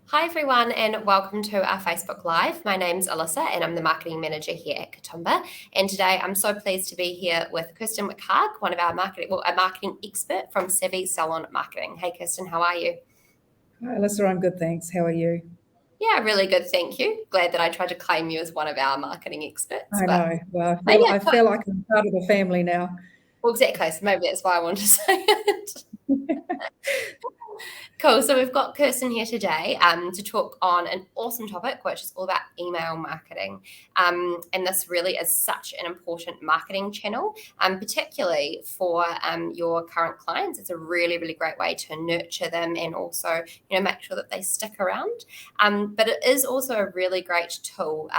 Hi everyone and welcome to our Facebook Live. My name's Alyssa and I'm the Marketing Manager here at Katoomba. And today I'm so pleased to be here with Kirsten McHarg, one of our a marketing expert from Savvy Salon Marketing. Hey Kirsten, how are you? Hi, Alyssa, I'm good, thanks. How are you? Yeah, really good, thank you. Glad that I tried to claim you as one of our marketing experts. I know. Well, But yeah, I feel like I'm part of the family now. well, exactly. So maybe that's why I wanted to say it. Cool. So we've got Kirsten here today to talk on an awesome topic, which is all about email marketing. And this really is such an important marketing channel, particularly for your current clients. It's a really, really great way to nurture them and also, make sure that they stick around. But it is also a really great tool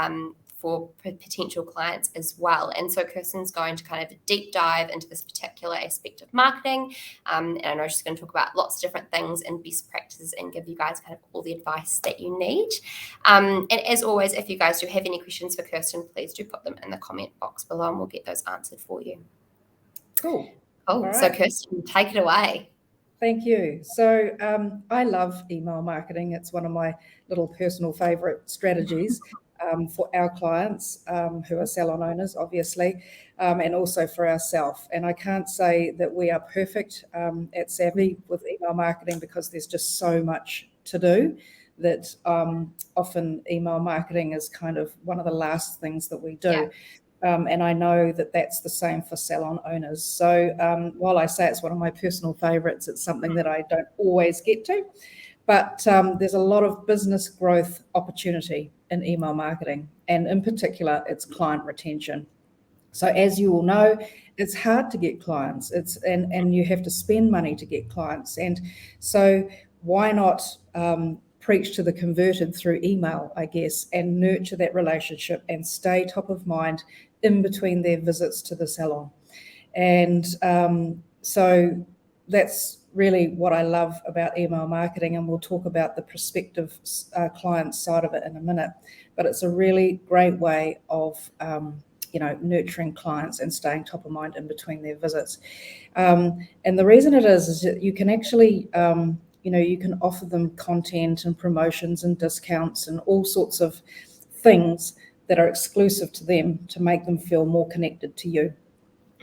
for potential clients as well. And so Kirsten's going to kind of deep dive into this particular aspect of marketing. And I know she's going to talk about lots of different things and best practices and give you guys kind of all the advice that you need. And as always, if you guys do have any questions for Kirsten, please do put them in the comment box below and we'll get those answered for you. Cool. Cool. All So right. Kirsten, take it away. Thank you. So I love email marketing. It's one of my little personal favorite strategies for our clients who are salon owners, obviously, and also for ourselves. And I can't say that we are perfect at Savvy with email marketing because there's just so much to do that often email marketing is kind of one of the last things that we do. Yeah. And I know that that's the same for salon owners. So while I say it's one of my personal favorites, it's something that I don't always get to. But there's a lot of business growth opportunity in email marketing. And in particular, it's client retention. So as you all know, it's hard to get clients. And you have to spend money to get clients. And so why not preach to the converted through email, I guess, and nurture that relationship and stay top of mind in between their visits to the salon. And so that's really what I love about email marketing, and we'll talk about the prospective client side of it in a minute. But it's a really great way of nurturing clients and staying top of mind in between their visits. And the reason it is that you can actually you can offer them content and promotions and discounts and all sorts of things that are exclusive to them to make them feel more connected to you.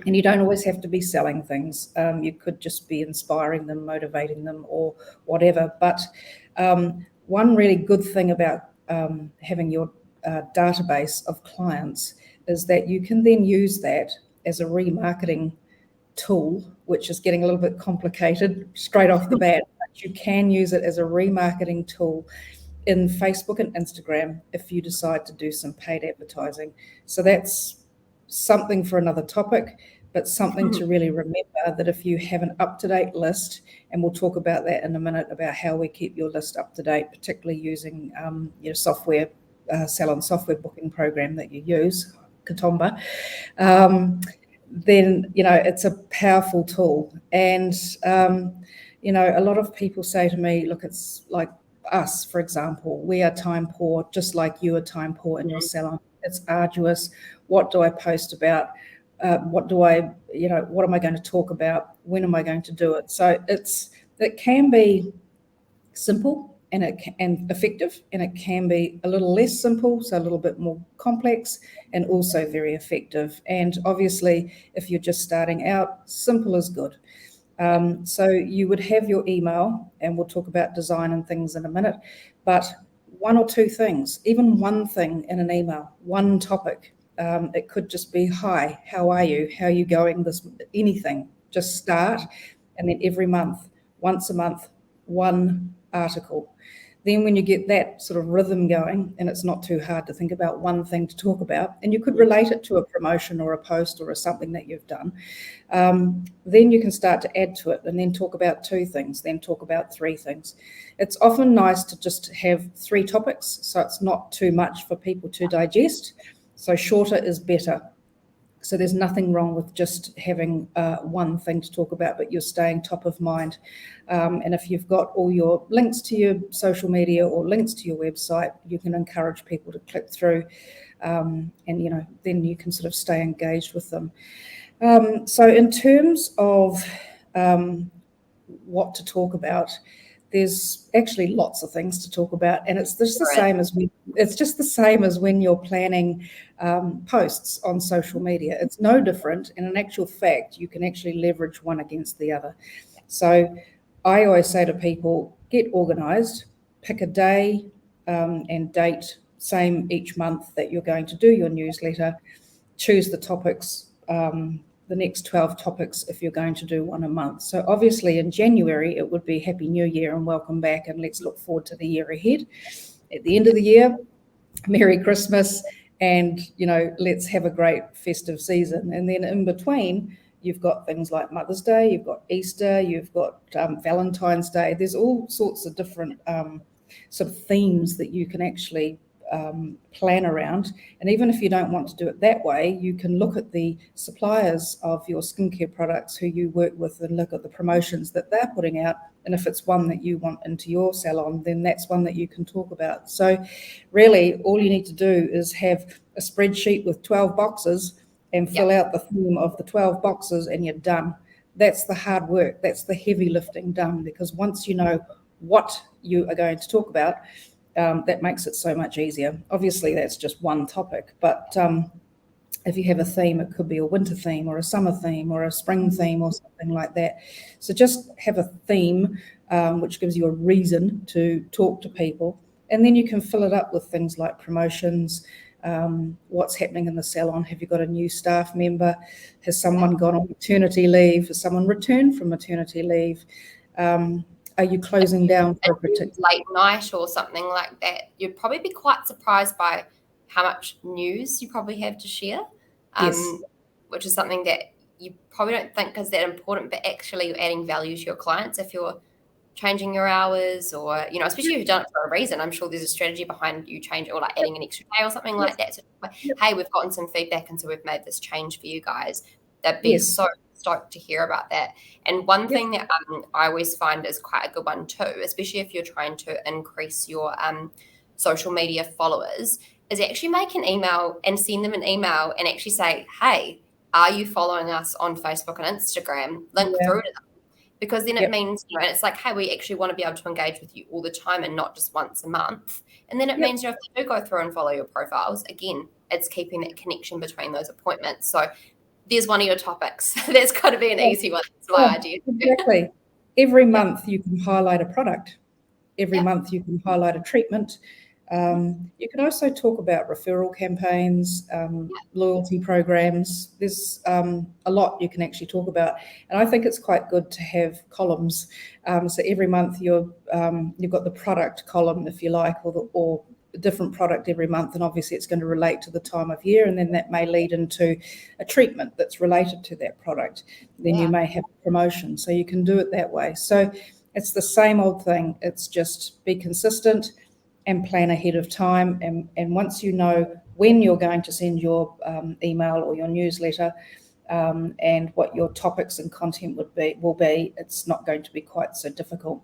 And you don't always have to be selling things. You could just be inspiring them, motivating them, or whatever. But one really good thing about having your database of clients is that you can then use that as a remarketing tool, which is getting a little bit complicated straight off the bat. But you can use it as a remarketing tool in Facebook and Instagram if you decide to do some paid advertising. So that's something for another topic, but something to really remember, that if you have an up-to-date list, and we'll talk about that in a minute, about how we keep your list up to date, particularly using your software, salon software booking program that you use, Katoomba, then it's a powerful tool. And a lot of people say to me, look, it's like us, for example, we are time poor, just like you are time poor in your salon. It's arduous. What do I post about? What am I going to talk about? When am I going to do it? So it can be simple and effective, and it can be a little less simple, so a little bit more complex, and also very effective. And obviously, if you're just starting out, simple is good. So you would have your email, and we'll talk about design and things in a minute, but one or two things, even one thing in an email, one topic. It could just be, hi, how are you? How are you going? Anything, just start. And then every month, once a month, one article. Then when you get that sort of rhythm going, and it's not too hard to think about one thing to talk about, and you could relate it to a promotion or a post or something that you've done, then you can start to add to it, and then talk about two things, then talk about three things. It's often nice to just have three topics, so it's not too much for people to digest. So shorter is better. So there's nothing wrong with just having one thing to talk about, but you're staying top of mind. And if you've got all your links to your social media or links to your website, you can encourage people to click through, and then you can sort of stay engaged with them. So in terms of what to talk about, there's actually lots of things to talk about, and it's just the same as when you're planning posts on social media. It's no different, and in actual fact, you can actually leverage one against the other. So I always say to people, get organized, pick a day and date, same each month that you're going to do your newsletter, choose the topics, the next 12 topics if you're going to do one a month. So obviously in January, it would be Happy New Year and welcome back, and let's look forward to the year ahead. At the end of the year, Merry Christmas, and, let's have a great festive season. And then in between, you've got things like Mother's Day, you've got Easter, you've got Valentine's Day. There's all sorts of different sort of themes that you can actually plan around. And even if you don't want to do it that way, you can look at the suppliers of your skincare products who you work with and look at the promotions that they're putting out. And if it's one that you want into your salon, then that's one that you can talk about. So really, all you need to do is have a spreadsheet with 12 boxes and fill out the theme of the 12 boxes, and you're done. That's the hard work. That's the heavy lifting done, because once you know what you are going to talk about, that makes it so much easier. Obviously, that's just one topic, but if you have a theme, it could be a winter theme or a summer theme or a spring theme or something like that. So just have a theme, which gives you a reason to talk to people, and then you can fill it up with things like promotions, what's happening in the salon. Have you got a new staff member? Has someone gone on maternity leave? Has someone returned from maternity leave? Are you closing down for a particular late night or something like that? You'd probably be quite surprised by how much news you probably have to share, which is something that you probably don't think is that important, but actually you're adding value to your clients if you're changing your hours, or, especially if you've done it for a reason. I'm sure there's a strategy behind you changing, or like adding an extra day or something like that. So, hey, we've gotten some feedback, and so we've made this change for you guys. They'd be so stoked to hear about that. And one thing that I always find is quite a good one too, especially if you're trying to increase your social media followers, is actually make an email and send them an email and actually say, hey, are you following us on Facebook and Instagram? Link through to them. Because then it means, and it's like, hey, we actually want to be able to engage with you all the time and not just once a month. And then it means, if they do go through and follow your profiles, again, it's keeping that connection between those appointments. So there's one of your topics. That's got to be an easy one. That's my idea. Exactly. Every month you can highlight a product. Every month you can highlight a treatment. You can also talk about referral campaigns, loyalty programs. There's a lot you can actually talk about, and I think it's quite good to have columns. So every month you've got the product column, if you like, or a different product every month, and obviously it's going to relate to the time of year, and then that may lead into a treatment that's related to that product. Then you may have a promotion, so you can do it that way. So it's the same old thing. It's just be consistent and plan ahead of time. And once you know when you're going to send your email or your newsletter, and what your topics and content will be, it's not going to be quite so difficult.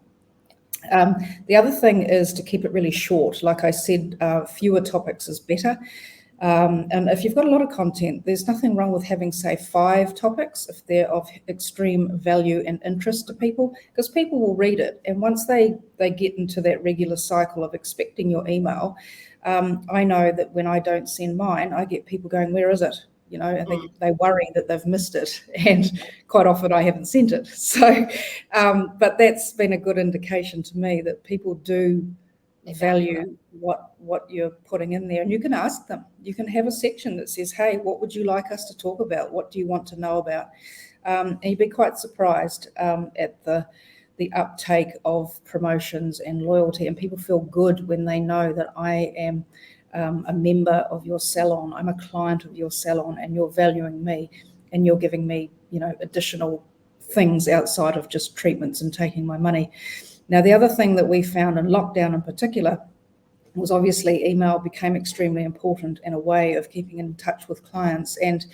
The other thing is to keep it really short. Like I said, fewer topics is better. And if you've got a lot of content, there's nothing wrong with having, say, 5 topics if they're of extreme value and interest to people, because people will read it. And once they get into that regular cycle of expecting your email, I know that when I don't send mine, I get people going, where is it? And they worry that they've missed it. And quite often I haven't sent it. So, but that's been a good indication to me that people do value what you're putting in there. And you can ask them. You can have a section that says, hey, what would you like us to talk about? What do you want to know about? And you'd be quite surprised at the uptake of promotions and loyalty. And people feel good when they know that I am a member of your salon. I'm a client of your salon, and you're valuing me, and you're giving me, additional things outside of just treatments and taking my money. Now, the other thing that we found in lockdown in particular was obviously email became extremely important in a way of keeping in touch with clients. And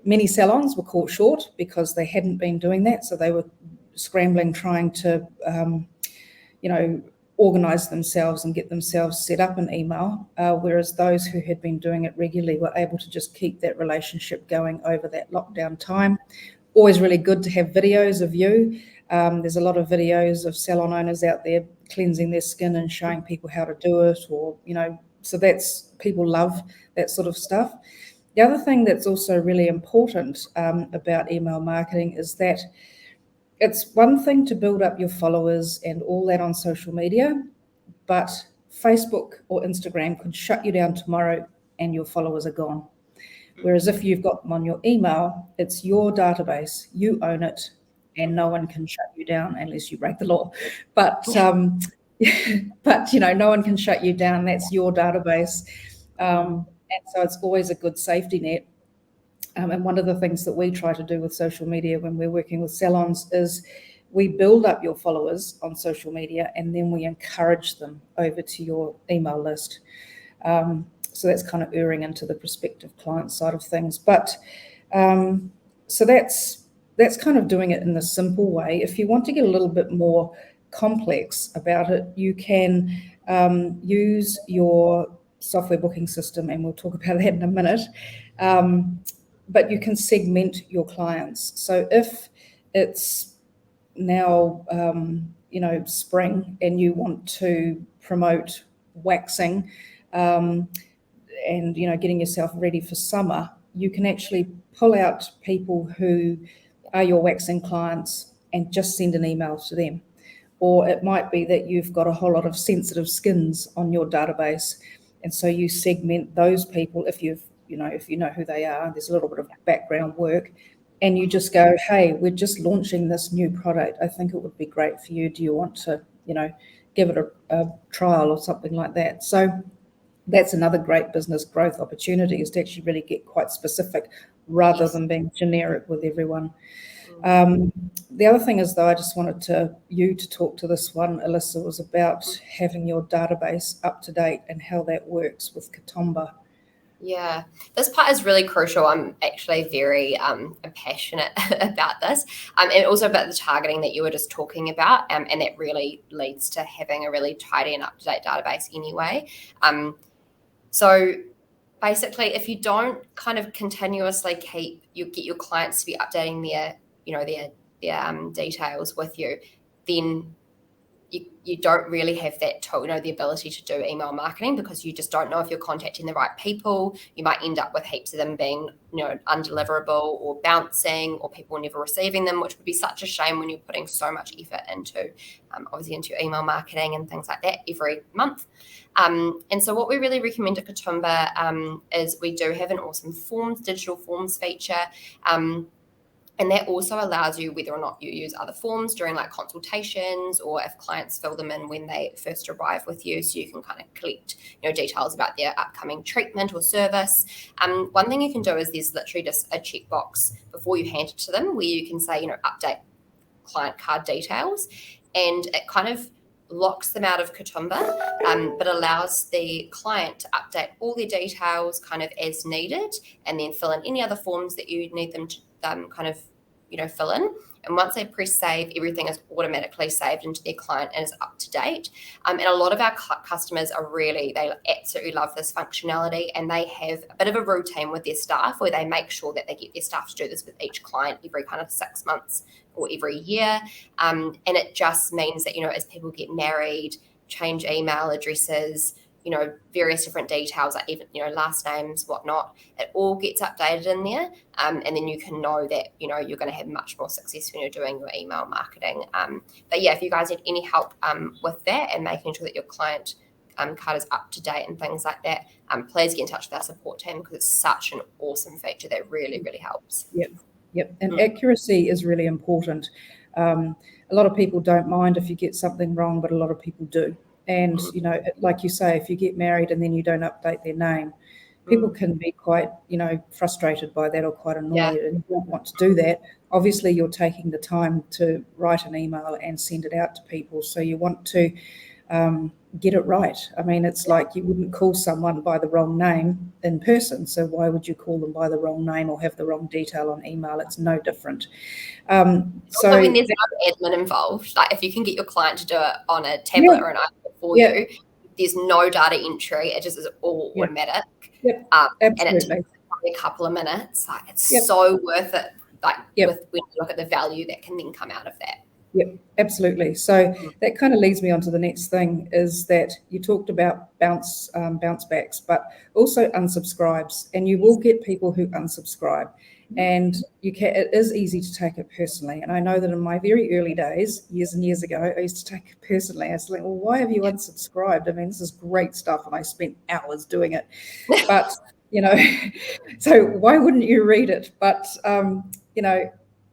many salons were caught short because they hadn't been doing that. So they were scrambling, trying to, organize themselves and get themselves set up in email, whereas those who had been doing it regularly were able to just keep that relationship going over that lockdown time. Always really good to have videos of you There's a lot of videos of salon owners out there cleansing their skin and showing people how to do it, or, so that's, people love that sort of stuff. The other thing that's also really important about email marketing is that it's one thing to build up your followers and all that on social media, but Facebook or Instagram could shut you down tomorrow and your followers are gone. Whereas if you've got them on your email, it's your database, you own it, and no one can shut you down unless you break the law. But but no one can shut you down. That's your database, and so it's always a good safety net. And one of the things that we try to do with social media when we're working with salons is we build up your followers on social media and then we encourage them over to your email list. So that's kind of erring into the prospective client side of things. But so that's kind of doing it in the simple way. If you want to get a little bit more complex about it, you can use your software booking system, and we'll talk about that in a minute. But you can segment your clients. So if it's now, spring and you want to promote waxing and, getting yourself ready for summer, you can actually pull out people who are your waxing clients and just send an email to them. Or it might be that you've got a whole lot of sensitive skins on your database. And so you segment those people if you know who they are. There's a little bit of background work. And you just go, hey, we're just launching this new product. I think it would be great for you. Do you want to, give it a trial or something like that? So that's another great business growth opportunity, is to actually really get quite specific rather than being generic with everyone. The other thing is, though, I just wanted you to talk to this one, Alyssa, was about having your database up to date and how that works with Katoomba. Yeah, this part is really crucial. I'm actually very passionate about this, and also about the targeting that you were just talking about, and that really leads to having a really tidy and up-to-date database anyway. So basically, if you don't kind of continuously get your clients to be updating their details with you, then you don't really have that tool, the ability to do email marketing, because you just don't know if you're contacting the right people. You might end up with heaps of them being, undeliverable or bouncing, or people never receiving them, which would be such a shame when you're putting so much effort into, obviously, into your email marketing and things like that every month. And so what we really recommend at Katoomba is we do have an awesome digital forms feature. And that also allows you, whether or not you use other forms during like consultations, or if clients fill them in when they first arrive with you, so you can kind of collect details about their upcoming treatment or service. One thing you can do is there's literally just a checkbox before you hand it to them where you can say, update client card details, and it kind of locks them out of Katoomba, but allows the client to update all their details kind of as needed, and then fill in any other forms that you need them to fill in. And once they press save, everything is automatically saved into their client and is up to date. And a lot of our customers they absolutely love this functionality, and they have a bit of a routine with their staff where they make sure that they get their staff to do this with each client every kind of 6 months or every year. And it just means that, as people get married, change email addresses, various different details, like even, last names, whatnot, it all gets updated in there. And then you can know that, you're going to have much more success when you're doing your email marketing. But yeah, if you guys need any help with that and making sure that your client card is up to date and things like that, please get in touch with our support team, because it's such an awesome feature that really, really helps. Yep. And accuracy is really important. A lot of people don't mind if you get something wrong, but a lot of people do. And, like you say, if you get married and then you don't update their name, people can be quite, frustrated by that, or quite annoyed, and you don't want to do that. Obviously, you're taking the time to write an email and send it out to people, so you want to get it right. I mean, it's like you wouldn't call someone by the wrong name in person, so why would you call them by the wrong name or have the wrong detail on email? It's no different. So when there's no admin involved, like if you can get your client to do it on a tablet or an iPad for you, there's no data entry. It just is all automatic. Absolutely. And it takes only a couple of minutes. Like it's so worth it. Like when you look at the value that can then come out of that. Yep, absolutely. So that kind of leads me on to the next thing, is that you talked about bounce backs, but also unsubscribes, and you will get people who unsubscribe, and it is easy to take it personally. And I know that in my very early days, years and years ago, I used to take it personally. I was like, well, why have you unsubscribed? I mean, this is great stuff, and I spent hours doing it, but so why wouldn't you read it? But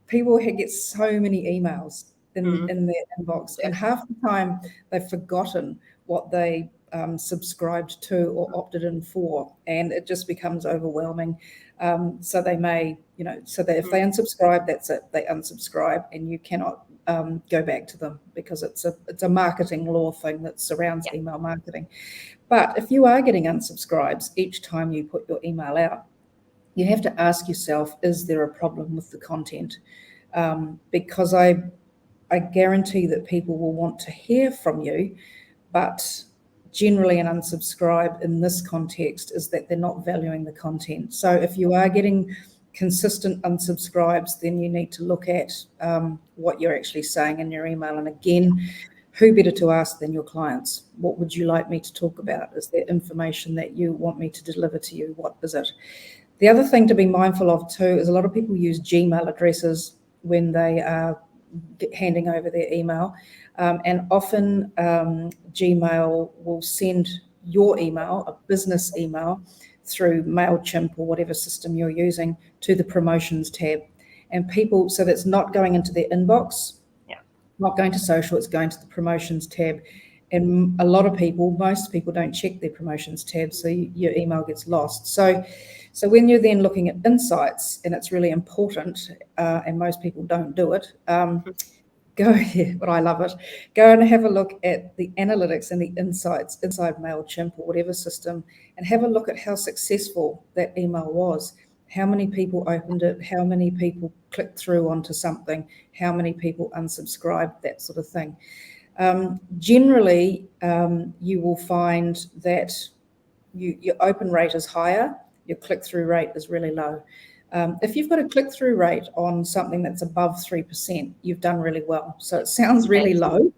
people get so many emails in their inbox, and half the time they've forgotten what they subscribed to or opted in for, and it just becomes overwhelming. So they may, so that if they unsubscribe, that's it. They unsubscribe, and you cannot go back to them, because it's a marketing law thing that surrounds email marketing. But if you are getting unsubscribes each time you put your email out, you have to ask yourself, is there a problem with the content? Because I guarantee that people will want to hear from you, but generally an unsubscribe in this context is that they're not valuing the content. So if you are getting consistent unsubscribes, then you need to look at what you're actually saying in your email. And again, who better to ask than your clients? What would you like me to talk about? Is there information that you want me to deliver to you? What is it? The other thing to be mindful of too is a lot of people use Gmail addresses when they are handing over their email, and often Gmail will send your email, a business email, through MailChimp or whatever system you're using, to the promotions tab. And people, so that's not going into their inbox, not going to social, it's going to the promotions tab. And a lot of people, most people don't check their promotions tab, so your email gets lost. So when you're then looking at insights, and it's really important, and most people don't do it, but I love it. Go and have a look at the analytics and the insights inside MailChimp or whatever system, and have a look at how successful that email was. How many people opened it? How many people clicked through onto something? How many people unsubscribed? That sort of thing. Generally, you will find that your open rate is higher, your click-through rate is really low. If you've got a click-through rate on something that's above 3%, you've done really well. So it sounds really low.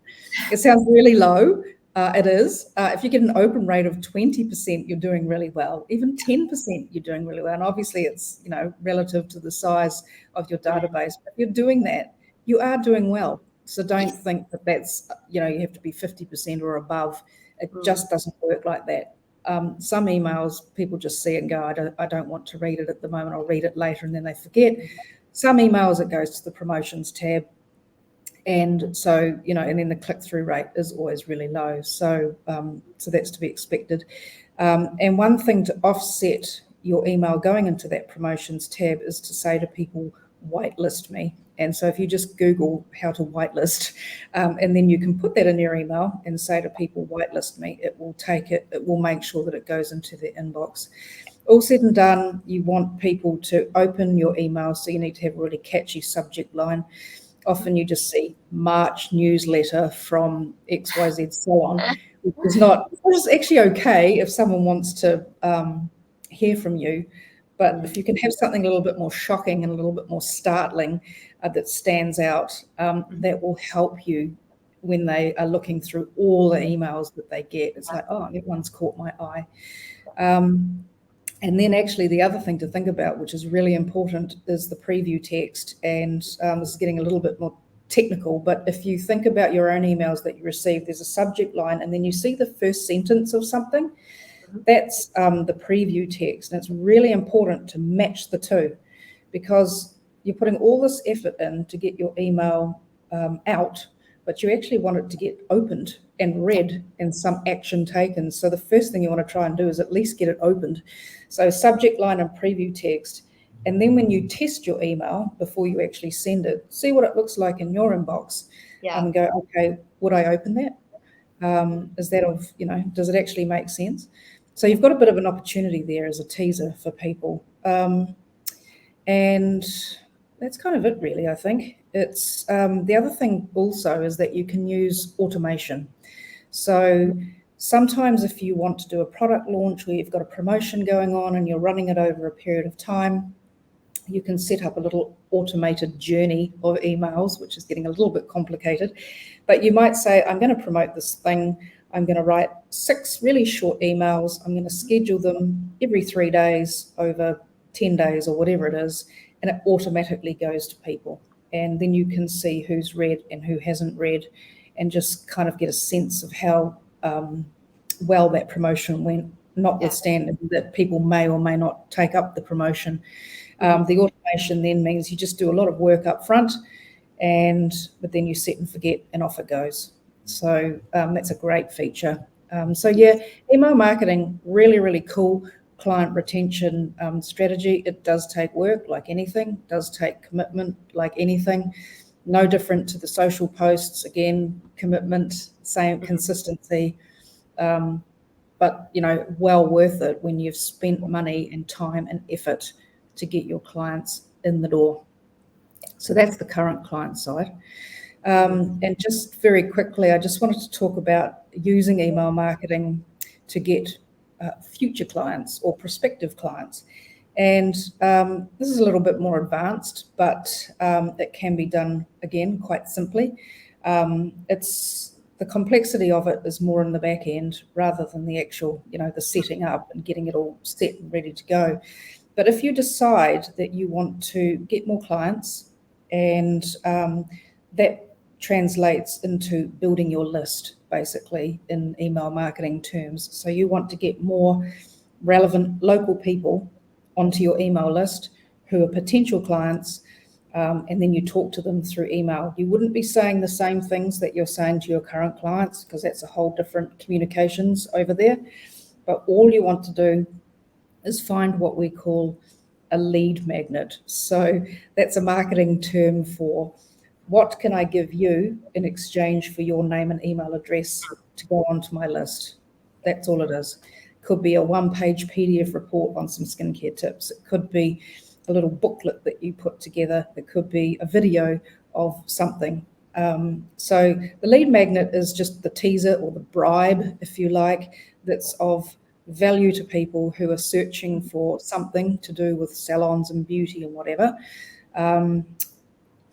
It is. If you get an open rate of 20%, you're doing really well. Even 10%, you're doing really well. And obviously it's, relative to the size of your database. But if you're doing that, you are doing well. So don't think that that's, you have to be 50% or above. It just doesn't work like that. Some emails, people just see it and go, I don't want to read it at the moment. I'll read it later, and then they forget. Some emails, it goes to the promotions tab. And so, and then the click-through rate is always really low. So that's to be expected. And one thing to offset your email going into that promotions tab is to say to people, whitelist me. And so if you just Google how to whitelist, and then you can put that in your email and say to people, whitelist me, it will make sure that it goes into their inbox. All said and done, you want people to open your email, so you need to have a really catchy subject line. Often you just see March newsletter from XYZ salon, which is actually okay if someone wants to hear from you. But if you can have something a little bit more shocking and a little bit more startling that stands out, that will help you when they are looking through all the emails that they get. It's like, oh, everyone's caught my eye. And then actually the other thing to think about, which is really important, is the preview text. And this is getting a little bit more technical, but if you think about your own emails that you receive, there's a subject line, and then you see the first sentence of something. That's the preview text. And it's really important to match the two, because you're putting all this effort in to get your email out, but you actually want it to get opened and read and some action taken. So the first thing you want to try and do is at least get it opened. So subject line and preview text. And then when you test your email before you actually send it, see what it looks like in your inbox. And go, okay, would I open that? Is that does it actually make sense? So you've got a bit of an opportunity there as a teaser for people. And that's kind of it, really, I think. It's the other thing also is that you can use automation. So sometimes if you want to do a product launch where you've got a promotion going on and you're running it over a period of time, you can set up a little automated journey of emails, which is getting a little bit complicated. But you might say, I'm going to promote this thing. I'm going to write 6 really short emails. I'm going to schedule them every 3 days over 10 days or whatever it is, and it automatically goes to people. And then you can see who's read and who hasn't read, and just kind of get a sense of how well that promotion went, notwithstanding that people may or may not take up the promotion. The automation then means you just do a lot of work up front, but then you set and forget, and off it goes. So that's a great feature. Email marketing, really, really cool client retention strategy. It does take work like anything, it does take commitment like anything. No different to the social posts. Again, commitment, same consistency, but well worth it when you've spent money and time and effort to get your clients in the door. So that's the current client side. And just very quickly, I just wanted to talk about using email marketing to get future clients or prospective clients. And this is a little bit more advanced, but it can be done, again, quite simply. The complexity of it is more in the back end rather than the actual, the setting up and getting it all set and ready to go. But if you decide that you want to get more clients, and that translates into building your list, basically, in email marketing terms. So you want to get more relevant local people onto your email list who are potential clients, and then you talk to them through email. You wouldn't be saying the same things that you're saying to your current clients, because that's a whole different communications over there. But all you want to do is find what we call a lead magnet. So that's a marketing term for what can I give you in exchange for your name and email address to go onto my list. That's all it is. Could be a 1-page PDF report on some skincare tips. It could be a little booklet that you put together. It could be a video of something. So the lead magnet is just the teaser or the bribe, if you like, that's of value to people who are searching for something to do with salons and beauty and whatever.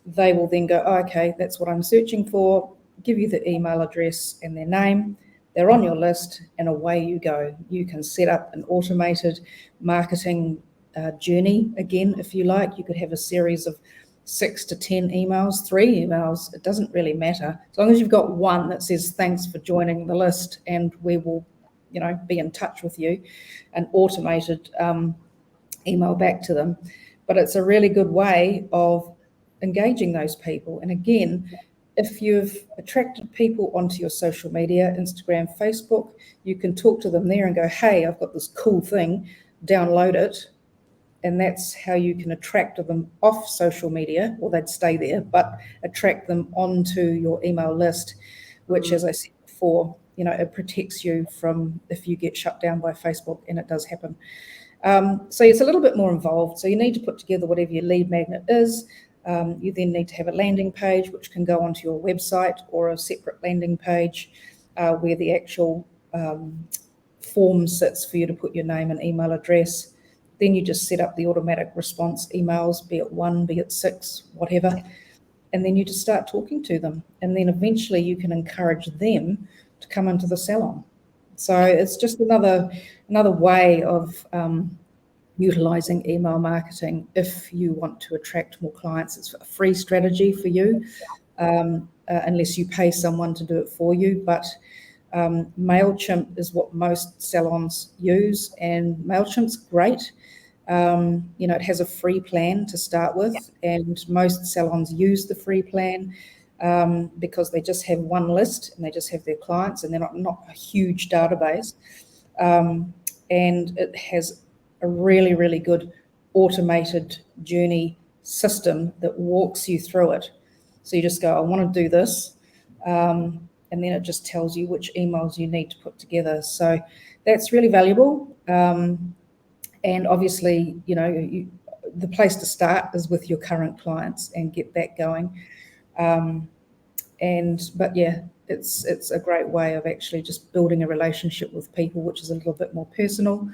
They will then go, okay, that's what I'm searching for, give you the email address and their name. They're on your list, and away you go. You can set up an automated marketing journey, again, if you like. You could have a series of 6 to 10 emails, 3 emails, it doesn't really matter. As long as you've got one that says, thanks for joining the list, and we will be in touch with you, an automated email back to them. But it's a really good way of engaging those people. And again, if you've attracted people onto your social media, Instagram, Facebook, you can talk to them there and go, hey, I've got this cool thing, download it. And that's how you can attract them off social media, or they'd stay there, but attract them onto your email list, which, as I said before, it protects you from if you get shut down by Facebook, and it does happen. So it's a little bit more involved. So you need to put together whatever your lead magnet is. You then need to have a landing page, which can go onto your website, or a separate landing page where the actual form sits for you to put your name and email address. Then you just set up the automatic response emails, be it 1, be it 6, whatever. And then you just start talking to them. And then eventually you can encourage them to come into the salon. So it's just another way of utilizing email marketing if you want to attract more clients. It's a free strategy for you, unless you pay someone to do it for you. But MailChimp is what most salons use, and MailChimp's great. It has a free plan to start with, and most salons use the free plan because they just have one list and they just have their clients, and they're not a huge database. And it has a really, really good automated journey system that walks you through it. So you just go, I want to do this. And then it just tells you which emails you need to put together. So that's really valuable. And obviously, the place to start is with your current clients and get that going. But yeah, it's a great way of actually just building a relationship with people, which is a little bit more personal.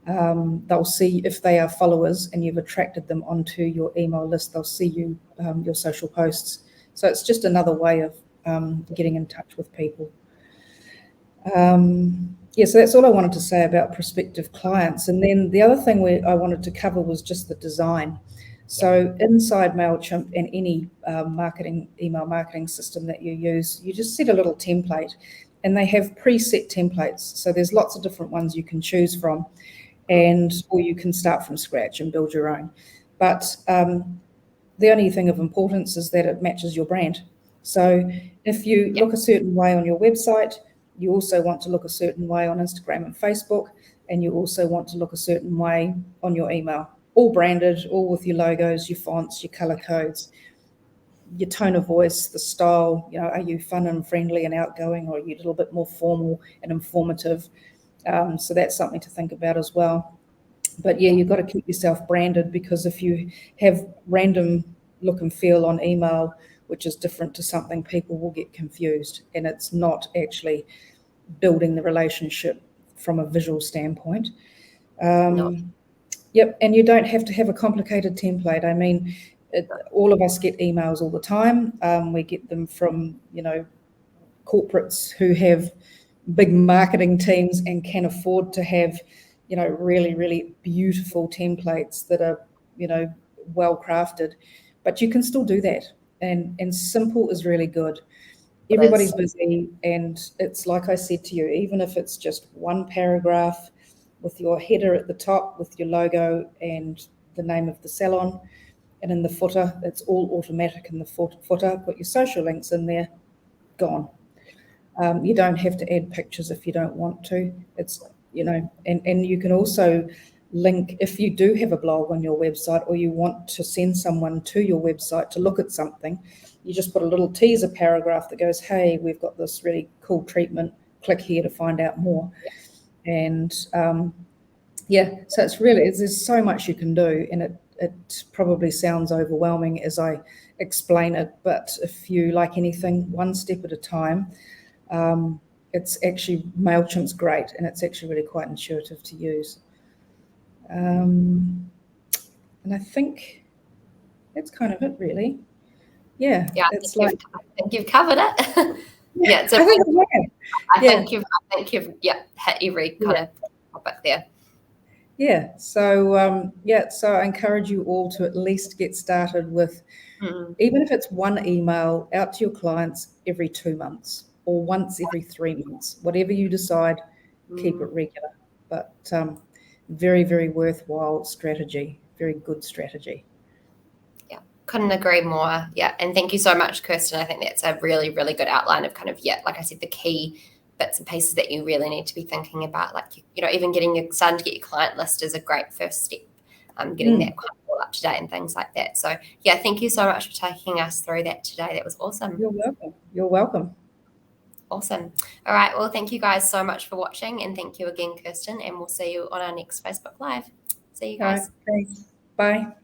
They'll see if they are followers and you've attracted them onto your email list. They'll see your social posts. So it's just another way of getting in touch with people. So that's all I wanted to say about prospective clients. And then the other thing I wanted to cover was just the design. So inside MailChimp and any email marketing system that you use, you just set a little template, and they have preset templates. So there's lots of different ones you can choose from, or you can start from scratch and build your own. But the only thing of importance is that it matches your brand. So if you look a certain way on your website, you also want to look a certain way on Instagram and Facebook, and you also want to look a certain way on your email, all branded, all with your logos, your fonts, your color codes, your tone of voice, the style. Are you fun and friendly and outgoing, or are you a little bit more formal and informative? So that's something to think about as well. But you've got to keep yourself branded, because if you have random look and feel on email, which is different to something, people will get confused, and it's not actually building the relationship from a visual standpoint. And you don't have to have a complicated template. I mean, all of us get emails all the time. We get them from, corporates who have big marketing teams and can afford to have, really, really beautiful templates that are, well crafted. But you can still do that. And simple is really good. Everybody's busy, and it's like I said to you, even if it's just one paragraph with your header at the top with your logo and the name of the salon, and in the footer, it's all automatic in the footer. Put your social links in there, gone. You don't have to add pictures if you don't want to. It's, and you can also link, if you do have a blog on your website, or you want to send someone to your website to look at something, you just put a little teaser paragraph that goes, hey, we've got this really cool treatment, click here to find out more. And so it's really, there's so much you can do, and it probably sounds overwhelming as I explain it, but if you like anything, one step at a time. It's actually, MailChimp's great, and it's actually really quite intuitive to use. And I think that's kind of it, really. I think you've covered it. It's I think you've hit every kind of topic there. So so I encourage you all to at least get started with, even if it's one email out to your clients every 2 months or once every 3 months, whatever you decide, keep it regular. But very, very worthwhile strategy, very good strategy. Couldn't agree more. And thank you so much, Kirsten. I think that's a really, really good outline of kind of, like I said, the key bits and pieces that you really need to be thinking about. Like, even starting to get your client list is a great first step. Getting that kind of all up to date and things like that. So thank you so much for taking us through that today. That was awesome. You're welcome. Awesome. All right. Well, thank you guys so much for watching, and thank you again, Kirsten, and we'll see you on our next Facebook Live. See you guys. All right, thanks. Bye.